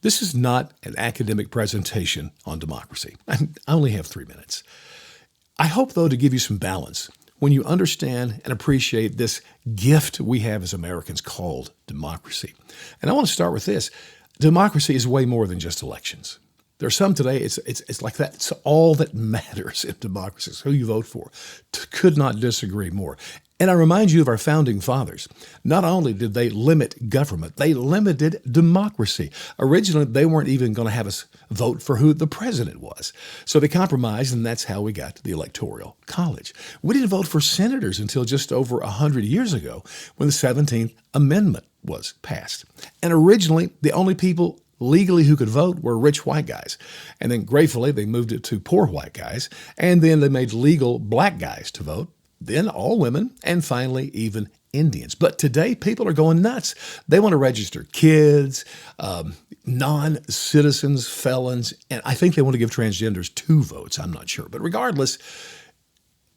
This is not an academic presentation on democracy. I only have 3 minutes. I hope, though, to give you some balance when you understand and appreciate this gift we have as Americans called democracy. And I want to start with this. Democracy is way more than just elections. There are some today, it's like that. It's all that matters in democracy. It's who you vote for. Could not disagree more. And I remind you of our founding fathers. Not only did they limit government, they limited democracy. Originally, they weren't even going to have us vote for who the president was. So they compromised, and that's how we got to the Electoral College. We didn't vote for senators until just over 100 years ago when the 17th Amendment was passed. And originally, the only people legally who could vote were rich white guys. And then gratefully, they moved it to poor white guys. And then they made legal black guys to vote. Then all women, and finally even Indians. But today, people are going nuts. They want to register kids, non-citizens, felons, and I think they want to give transgenders 2 votes. I'm not sure. But regardless,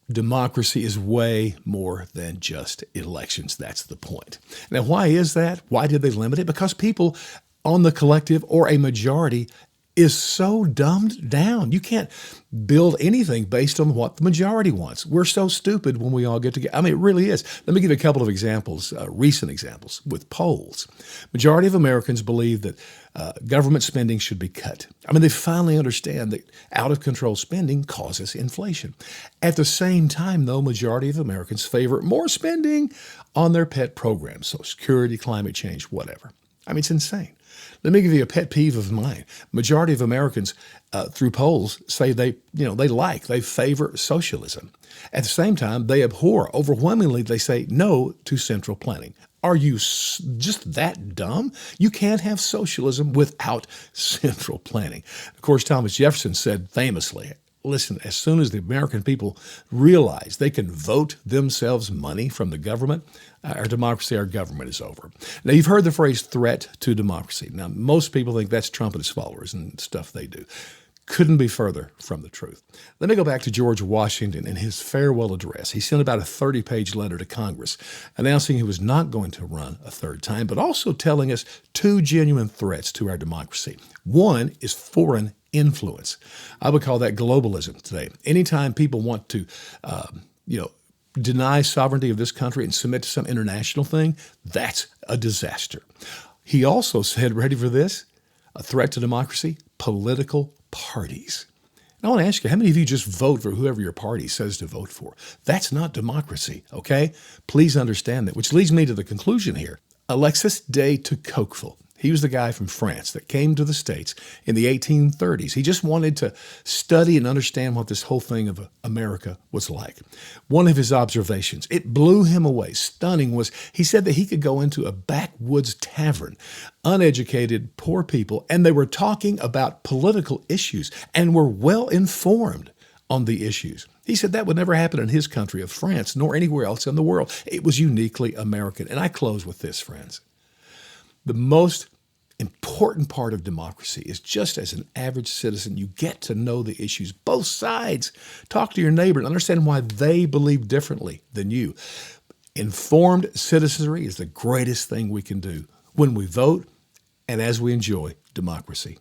democracy is way more than just elections. That's the point. Now, why is that? Why did they limit it? Because people on the collective or a majority is so dumbed down. You can't build anything based on what the majority wants. We're so stupid when we all get together. I mean, it really is. Let me give you a couple of examples, recent examples with polls. Majority of Americans believe that government spending should be cut. I mean, they finally understand that out-of-control spending causes inflation. At the same time, though, majority of Americans favor more spending on their pet programs, Social Security, climate change, whatever. I mean, it's insane. Let me give you a pet peeve of mine. Majority of Americans, through polls, say they favor socialism. At the same time, they abhor, overwhelmingly, they say no to central planning. Are you just that dumb? You can't have socialism without central planning. Of course, Thomas Jefferson said famously, listen, as soon as the American people realize they can vote themselves money from the government, our democracy, our government is over. Now, you've heard the phrase threat to democracy. Now, most people think that's Trump and his followers and stuff they do. Couldn't be further from the truth. Let me go back to George Washington and his farewell address. He sent about a 30-page letter to Congress announcing he was not going to run a third time, but also telling us 2 genuine threats to our democracy. One is foreign influence. I would call that globalism today. Anytime people want to, deny sovereignty of this country and submit to some international thing, that's a disaster. He also said, ready for this? A threat to democracy? Political parties. And I want to ask you, how many of you just vote for whoever your party says to vote for? That's not democracy, okay? Please understand that, which leads me to the conclusion here. Alexis de Tocqueville. He was the guy from France that came to the States in the 1830s. He just wanted to study and understand what this whole thing of America was like. One of his observations, it blew him away, stunning, was he said that he could go into a backwoods tavern, uneducated, poor people, and they were talking about political issues and were well informed on the issues. He said that would never happen in his country of France, nor anywhere else in the world. It was uniquely American. And I close with this, friends. The most important part of democracy is just as an average citizen, you get to know the issues, both sides. Talk to your neighbor and understand why they believe differently than you. Informed citizenry is the greatest thing we can do when we vote and as we enjoy democracy.